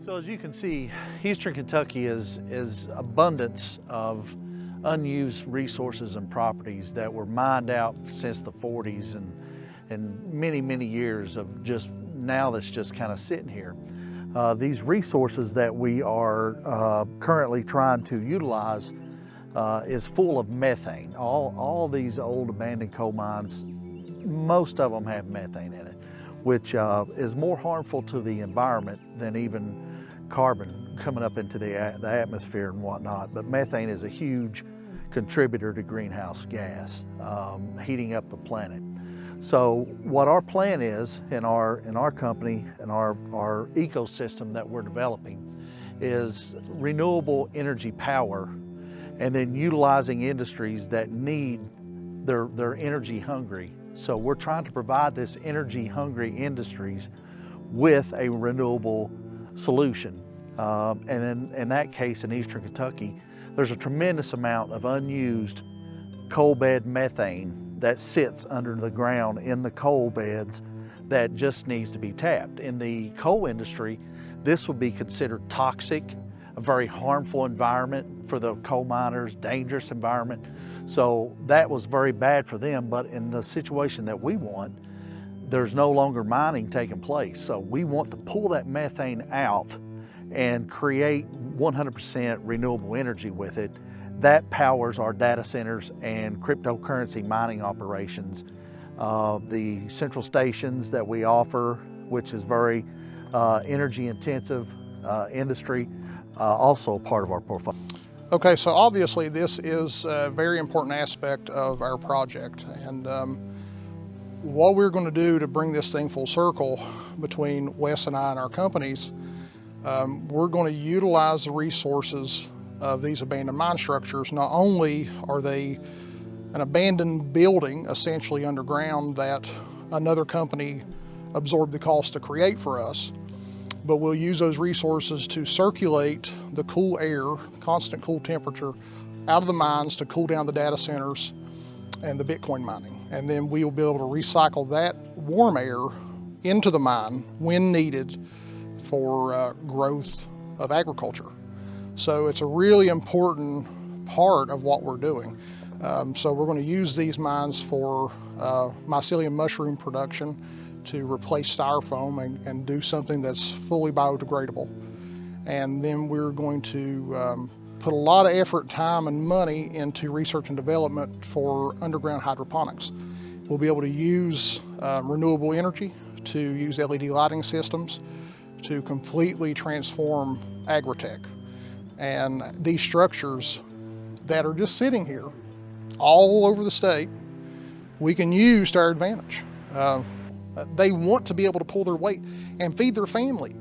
So as you can see, Eastern Kentucky is abundance of unused resources and properties that were mined out since the 40s and many, many years of just now that's just kind of sitting here. These resources that we are currently trying to utilize is full of methane. All these old abandoned coal mines, most of them have methane in it, which is more harmful to the environment than even carbon coming up into the atmosphere and whatnot. But methane is a huge contributor to greenhouse gas, heating up the planet. So what our plan is in our company and our ecosystem that we're developing is renewable energy power, and then utilizing industries that need they're energy hungry. So we're trying to provide this energy hungry industries with a renewable solution. And then in that case, in Eastern Kentucky, there's a tremendous amount of unused coal bed methane that sits under the ground in the coal beds that just needs to be tapped. In the coal industry, this would be considered toxic, a very harmful environment for the coal miners, dangerous environment. So that was very bad for them, but in the situation that we want, there's no longer mining taking place. So we want to pull that methane out and create 100% renewable energy with it. That powers our data centers and cryptocurrency mining operations. The central stations that we offer, which is very energy intensive industry, also part of our portfolio. Okay, so obviously this is a very important aspect of our project, and what we're going to do to bring this thing full circle between Wes and I and our companies, we're going to utilize the resources of these abandoned mine structures. Not only are they an abandoned building essentially underground that another company absorbed the cost to create for us, but we'll use those resources to circulate the cool air, constant cool temperature, out of the mines to cool down the data centers and the Bitcoin mining. And then we'll be able to recycle that warm air into the mine when needed for growth of agriculture. So it's a really important part of what we're doing. So we're going to use these mines for mycelium mushroom production to replace styrofoam and do something that's fully biodegradable. And then we're going to put a lot of effort, time, and money into research and development for underground hydroponics. We'll be able to use renewable energy, to use LED lighting systems, to completely transform agritech. And these structures that are just sitting here all over the state, we can use to our advantage. They want to be able to pull their weight and feed their family.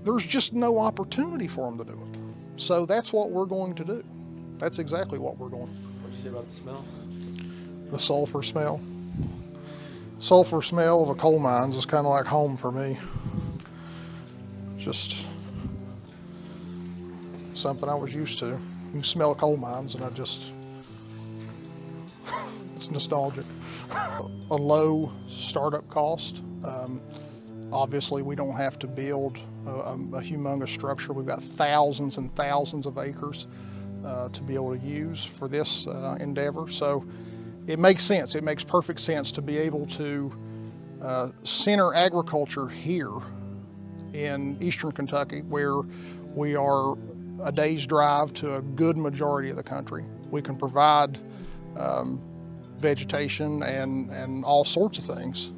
There's just no opportunity for them to do it. So that's what we're going to do. That's exactly what we're doing. What did you say about the smell? The sulfur smell. Sulfur smell of a coal mines is kind of like home for me. Just something I was used to. You smell coal mines and I just, it's nostalgic. A low startup cost. Obviously we don't have to build a humongous structure. We've got thousands and thousands of acres to be able to use for this endeavor. So it makes sense. It makes perfect sense to be able to center agriculture here in Eastern Kentucky, where we are a day's drive to a good majority of the country. We can provide vegetation and all sorts of things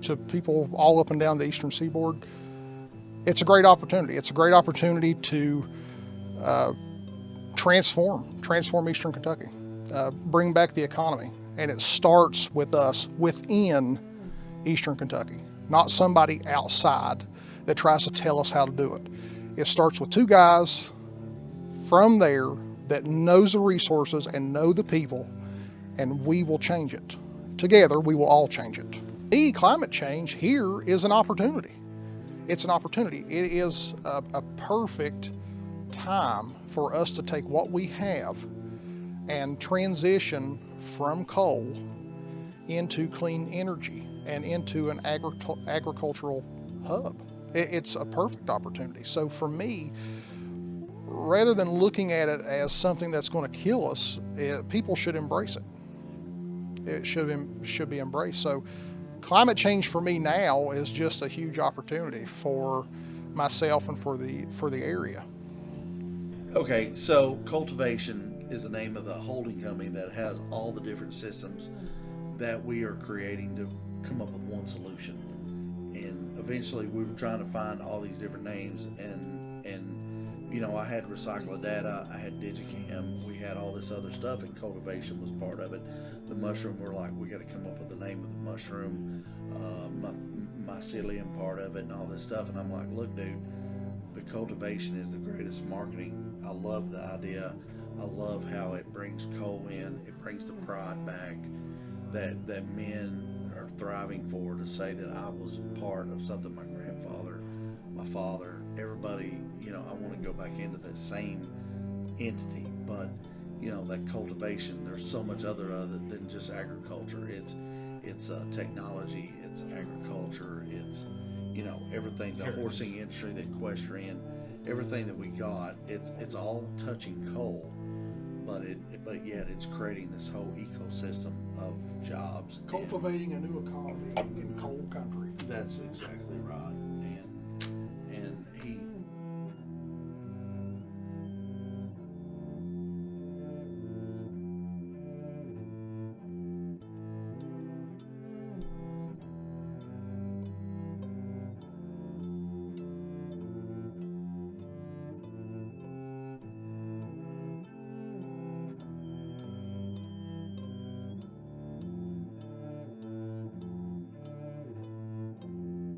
to people all up and down the eastern seaboard. It's a great opportunity. It's a great opportunity to transform Eastern Kentucky, bring back the economy. And it starts with us within Eastern Kentucky, not somebody outside that tries to tell us how to do it. It starts with two guys from there that knows the resources and know the people, and we will change it. Together, we will all change it. Climate change here is an opportunity. It's an opportunity. It is a perfect time for us to take what we have and transition from coal into clean energy and into an agricultural hub. It's a perfect opportunity. So for me, rather than looking at it as something that's going to kill us, people should embrace it. It should be embraced. So climate change for me now is just a huge opportunity for myself and for the area. Okay, so Coaltivation is the name of the holding company that has all the different systems that we are creating to come up with one solution. And eventually we were trying to find all these different names, and you know, I had Recycle Data, I had Digicam, we had all this other stuff, and Coaltivation was part of it. The mushroom, we're like, we got to come up with the name of the mushroom, mycelium part of it, and all this stuff. And I'm like, look, dude, the Coaltivation is the greatest marketing. I love the idea. I love how it brings coal in. It brings the pride back that men are thriving for, to say that I was part of something my grandfather, my father, everybody, you know, I want to go back into that same entity. But, you know, that cultivation, there's so much other than just agriculture. It's technology, it's agriculture, it's, you know, everything, the horsing industry, the equestrian, everything that we got, it's all touching coal, but yet it's creating this whole ecosystem of jobs. Cultivating a new economy in coal country. That's exactly right. And